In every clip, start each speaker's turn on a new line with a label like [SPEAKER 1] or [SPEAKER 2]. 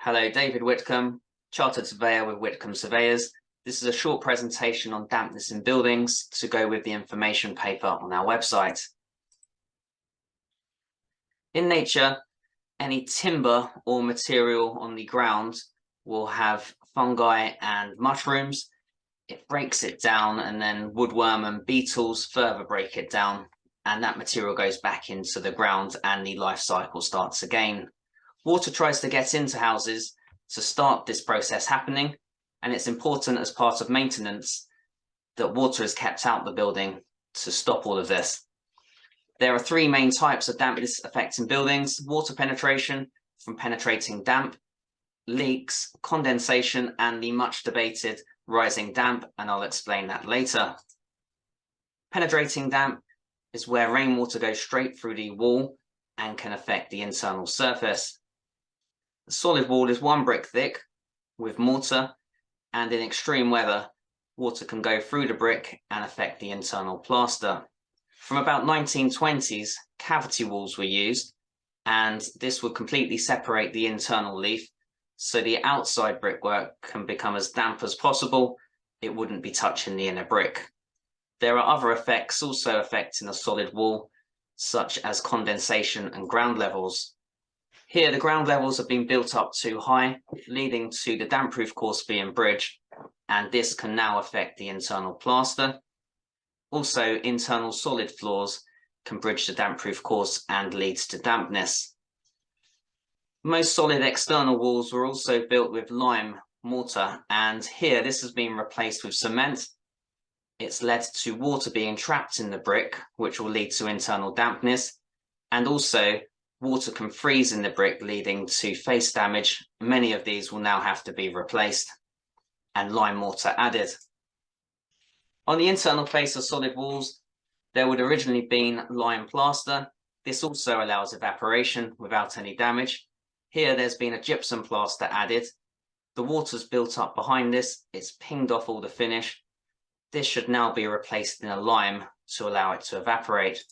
[SPEAKER 1] Hello, David Whitcomb, Chartered Surveyor with Whitcomb Surveyors. This is a short presentation on dampness in buildings to go with the information paper on our website. In nature, any timber or material on the ground will have fungi and mushrooms. It breaks it down, and then woodworm and beetles further break it down, and that material goes back into the ground and the life cycle starts again. Water tries to get into houses to start this process happening, and it's important as part of maintenance that water is kept out the building to stop all of this. There are three main types of dampness affecting buildings: water penetration from penetrating damp, leaks, condensation, and the much debated rising damp, and I'll explain that later. Penetrating damp is where rainwater goes straight through the wall and can affect the internal surface. The solid wall is 1 brick thick with mortar, and in extreme weather, water can go through the brick and affect the internal plaster. From about 1920s, cavity walls were used, and this would completely separate the internal leaf, so the outside brickwork can become as damp as possible. It wouldn't be touching the inner brick. There are other effects also affecting a solid wall, such as condensation and ground levels. Here, the ground levels have been built up too high, leading to the damp-proof course being bridged, and this can now affect the internal plaster. Also, internal solid floors can bridge the damp-proof course and leads to dampness. Most solid external walls were also built with lime mortar, and here this has been replaced with cement. It's led to water being trapped in the brick, which will lead to internal dampness, and also water can freeze in the brick, leading to face damage. Many of these will now have to be replaced and lime mortar added. On the internal face of solid walls, there would originally been lime plaster. This also allows evaporation without any damage. Here there's been a gypsum plaster added. The water's built up behind this, it's pinged off all the finish. This should now be replaced in a lime to allow it to evaporate.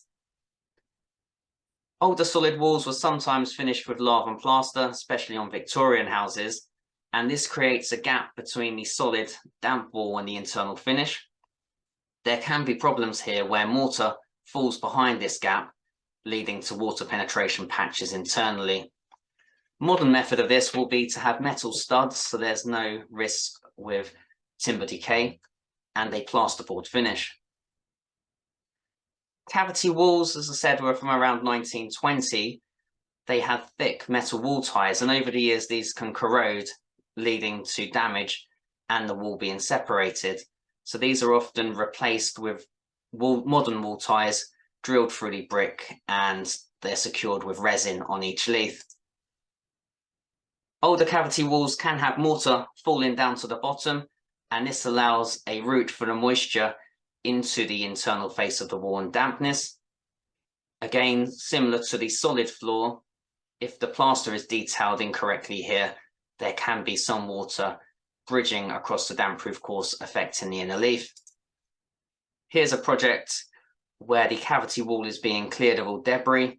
[SPEAKER 1] Older solid walls were sometimes finished with lath and plaster, especially on Victorian houses, and this creates a gap between the solid damp wall and the internal finish. There can be problems here where mortar falls behind this gap, leading to water penetration patches internally. Modern method of this will be to have metal studs, so there's no risk with timber decay, and a plasterboard finish. Cavity walls, as I said, were from around 1920. They had thick metal wall ties, and over the years these can corrode, leading to damage and the wall being separated. So these are often replaced with modern wall ties drilled through the brick, and they're secured with resin on each leaf. Older cavity walls can have mortar falling down to the bottom, and this allows a route for the moisture into the internal face of the wall and dampness. Again, similar to the solid floor, if the plaster is detailed incorrectly here, there can be some water bridging across the damp-proof course affecting the inner leaf. Here's a project where the cavity wall is being cleared of all debris.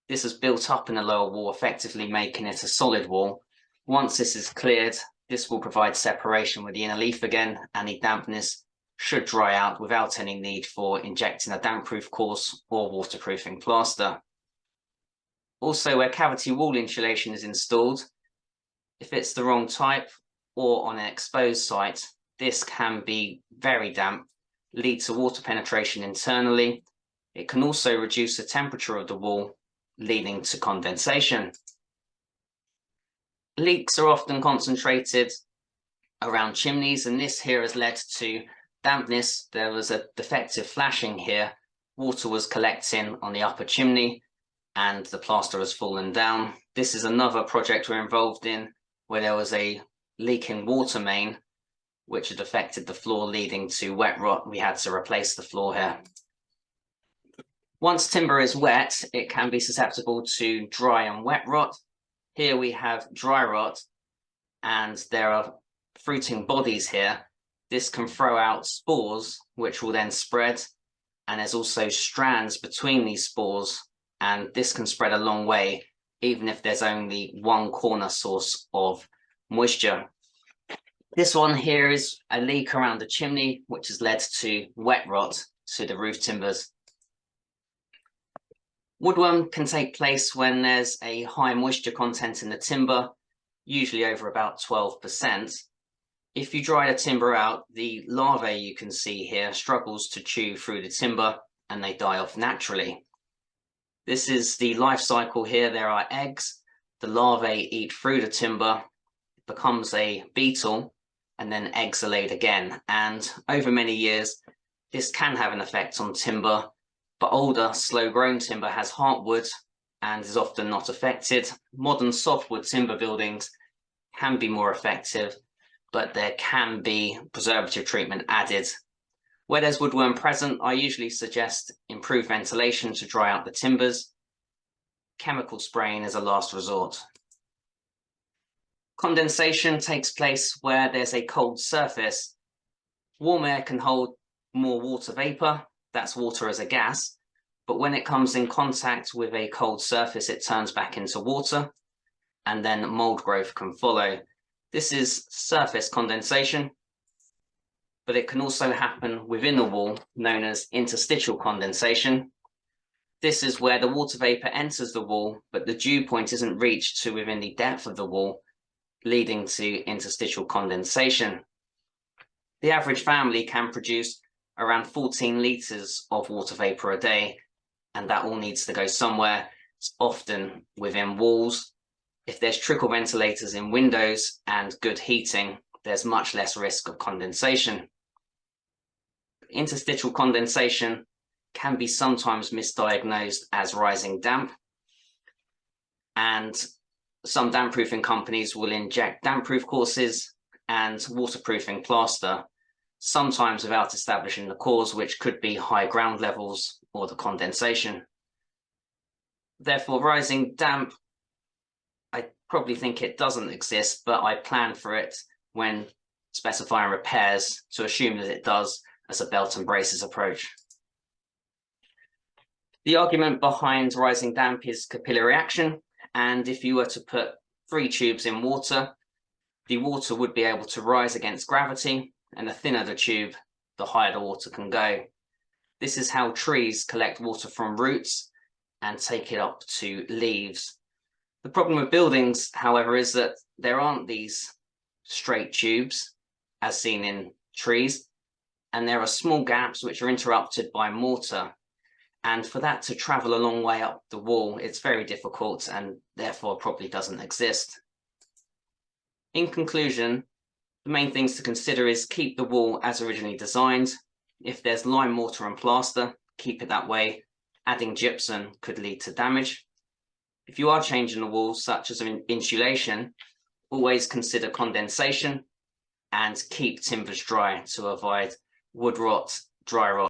[SPEAKER 1] This is built up in the lower wall, effectively making it a solid wall. Once this is cleared, this will provide separation with the inner leaf again, and the dampness should dry out without any need for injecting a damp-proof course or waterproofing plaster. Also, where cavity wall insulation is installed, if it's the wrong type or on an exposed site, this can be very damp, lead to water penetration internally. It can also reduce the temperature of the wall, leading to condensation. Leaks are often concentrated around chimneys, and this here has led to dampness. There was a defective flashing here. Water was collecting on the upper chimney and the plaster has fallen down. This is another project we're involved in where there was a leaking water main which had affected the floor, leading to wet rot. We had to replace the floor here. Once timber is wet, it can be susceptible to dry and wet rot. Here we have dry rot, and there are fruiting bodies here. This can throw out spores, which will then spread, and there's also strands between these spores, and this can spread a long way, even if there's only one corner source of moisture. This one here is a leak around the chimney, which has led to wet rot to the roof timbers. Woodworm can take place when there's a high moisture content in the timber, usually over about 12%. If you dry the timber out, the larvae you can see here struggles to chew through the timber and they die off naturally. This is the life cycle here. There are eggs. The larvae eat through the timber, it becomes a beetle, and then eggs are laid again. And over many years, this can have an effect on timber, but older, slow-grown timber has heartwood and is often not affected. Modern softwood timber buildings can be more effective, but there can be preservative treatment added. Where there's woodworm present, I usually suggest improved ventilation to dry out the timbers. Chemical spraying is a last resort. Condensation takes place where there's a cold surface. Warm air can hold more water vapor, that's water as a gas, but when it comes in contact with a cold surface, it turns back into water, and then mold growth can follow. This is surface condensation, but it can also happen within the wall, known as interstitial condensation. This is where the water vapor enters the wall, but the dew point isn't reached to within the depth of the wall, leading to interstitial condensation. The average family can produce around 14 litres of water vapor a day, and that all needs to go somewhere. It's often within walls. If there's trickle ventilators in windows and good heating, there's much less risk of condensation. Interstitial condensation can be sometimes misdiagnosed as rising damp, and some damp-proofing companies will inject damp-proof courses and waterproofing plaster, sometimes without establishing the cause, which could be high ground levels or the condensation. Therefore, rising damp, I probably think it doesn't exist, but I plan for it when specifying repairs to assume that it does as a belt and braces approach. The argument behind rising damp is capillary action, and if you were to put 3 tubes in water, the water would be able to rise against gravity, and the thinner the tube, the higher the water can go. This is how trees collect water from roots and take it up to leaves. The problem with buildings, however, is that there aren't these straight tubes as seen in trees, and there are small gaps which are interrupted by mortar. And for that to travel a long way up the wall, it's very difficult and therefore probably doesn't exist. In conclusion, the main things to consider is keep the wall as originally designed. If there's lime mortar and plaster, keep it that way. Adding gypsum could lead to damage. If you are changing the walls, such as an insulation, always consider condensation and keep timbers dry to avoid wood rot, dry rot.